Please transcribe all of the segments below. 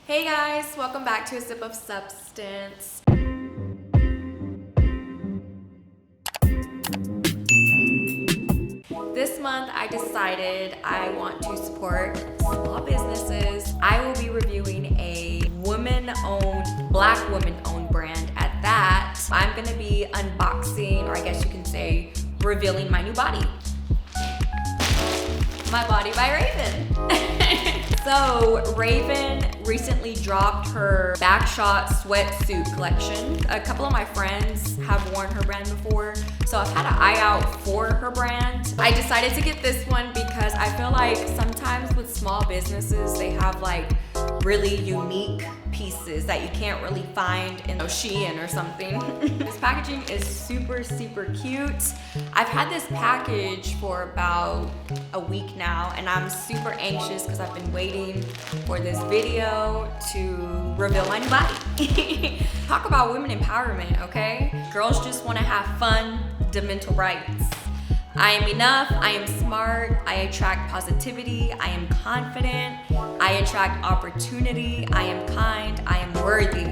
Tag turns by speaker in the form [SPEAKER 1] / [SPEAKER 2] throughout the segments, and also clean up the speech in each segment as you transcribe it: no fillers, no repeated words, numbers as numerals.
[SPEAKER 1] Hey guys, welcome back to A Sip of Substance. This month I decided I want to support small businesses. I will be reviewing a woman-owned, black woman-owned brand at that. I'm gonna be unboxing, or I guess you can say revealing my new body. My Body by Raven. So Raven recently dropped her Backshot Sweatsuit collection. A couple of my friends have worn her brand before, so I've had an eye out for her brand. I decided to get this one because I feel like sometimes with small businesses, they have like really unique pieces that you can't really find in Shein or something. This packaging is super cute. I've had this package for about a week now and I'm super anxious because I've been waiting for this video to reveal my new body. Talk about women empowerment, okay? Girls just want to have fun, the mental rights. I am enough, I am smart, I attract positivity, I am confident, I attract opportunity, I am kind, I am worthy.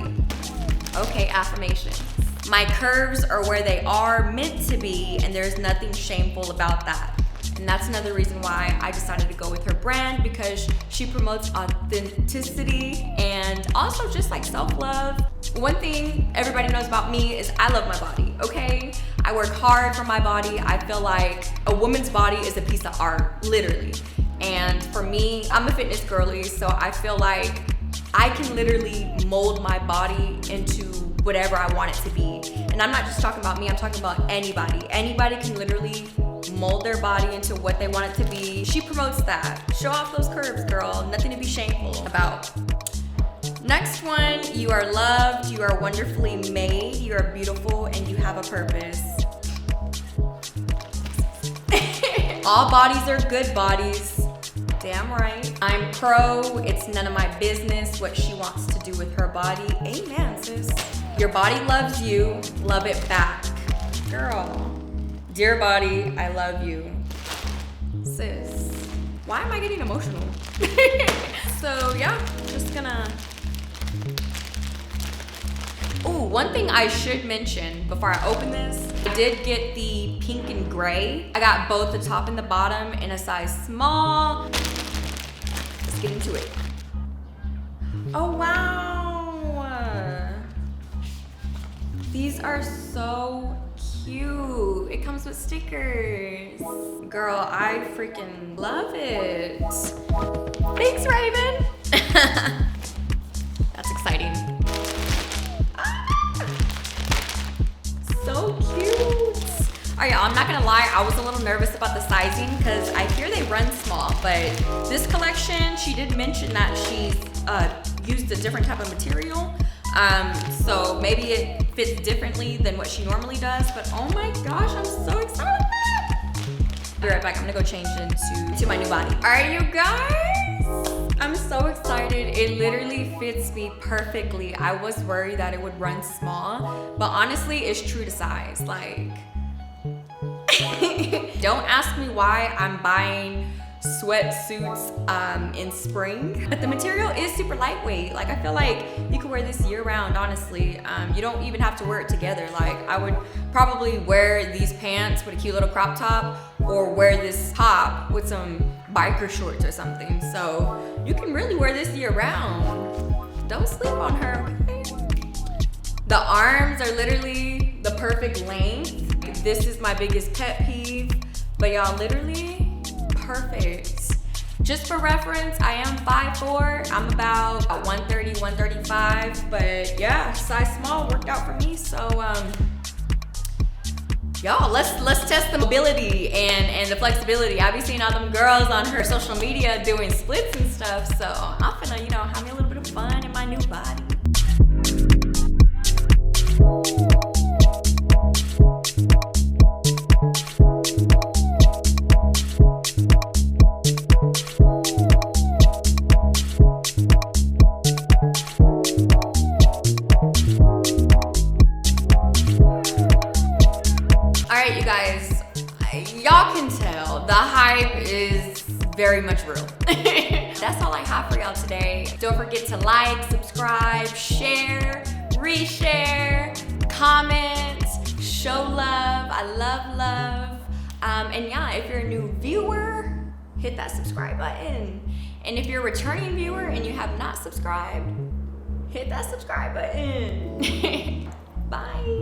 [SPEAKER 1] Okay, affirmations. My curves are where they are meant to be and there's nothing shameful about that. And that's another reason why I decided to go with her brand, because she promotes authenticity and also just like self-love. One thing everybody knows about me is I love my body, okay? I work hard for my body. I feel like a woman's body is a piece of art, literally. And for me, I'm a fitness girly, so I feel like I can literally mold my body into whatever I want it to be. And I'm not just talking about me, I'm talking about anybody. Anybody can literally mold their body into what they want it to be. She promotes that. Show off those curves, girl. Nothing to be shameful about. Next one, you are loved, you are wonderfully made, you are beautiful, and you have a purpose. All bodies are good bodies. Damn right. I'm pro, it's none of my business what she wants to do with her body. Amen, sis. Your body loves you, love it back. Girl. Dear body, I love you. Sis. Why am I getting emotional? So yeah, just gonna... Ooh, one thing I should mention before I open this, I did get the pink and gray. I got both the top and the bottom in a size small. Let's get into it. Oh wow. These are so cute. It comes with stickers. Girl, I freaking love it. Thanks, Raven. That's exciting. So cute. All right, y'all, I'm not gonna lie, I was a little nervous about the sizing because I hear they run small, but this collection, she did mention that she's used a different type of material. So maybe it fits differently than what she normally does, but oh my gosh, I'm so excited. Be right back, I'm gonna go change into my new body. All right, you guys, I'm so excited. It literally fits me perfectly. I was worried that it would run small, but honestly, it's true to size. Like, don't ask me why I'm buying sweatsuits in spring, but the material is super lightweight. Like, I feel like you could wear this year round, honestly. You don't even have to wear it together. Like, I would probably wear these pants with a cute little crop top or wear this top with some biker shorts or something. So you can really wear this year round. Don't sleep on her, okay? The arms are literally the perfect length. This is my biggest pet peeve, but y'all, literally perfect. Just for reference, I am 5'4". I'm about 130, 135, but yeah, size small worked out for me. So y'all, let's test the mobility and the flexibility. I be seeing all them girls on her social media doing splits and stuff, so I'm finna, you know, have me a little bit of fun in my new body. Y'all can tell the hype is very much real. That's all I have for y'all today. Don't forget forget to like, subscribe, share, reshare, comment, show love. I love love. And yeah, if you're a new viewer, hit that subscribe button. And if you're a returning viewer and you have not subscribed, hit that subscribe button. Bye.